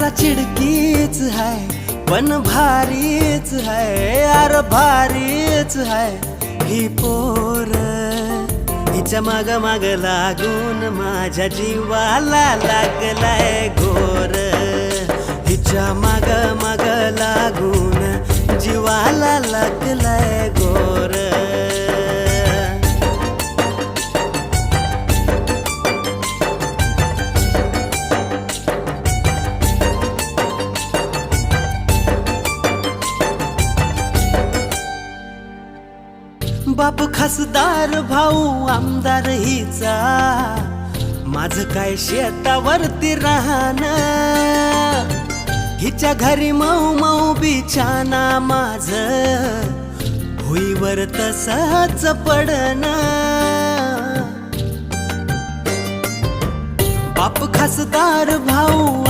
जरा चिडकीच है पण भारीच है, यार भारीच है ही पोर। हिच्या माग माग लागून माझ्या जीवाला लागलाय घोर। हिच्या माग माग लागून जीवाला लागलाय घोर। बाप खासदार भाऊ आमदार हिचा, माझं काय शेतावरती राहणं। हिच्या घरी मऊ मऊ बिछाना माझं भुईवर तसंच पडणं। बाप खासदार भाऊ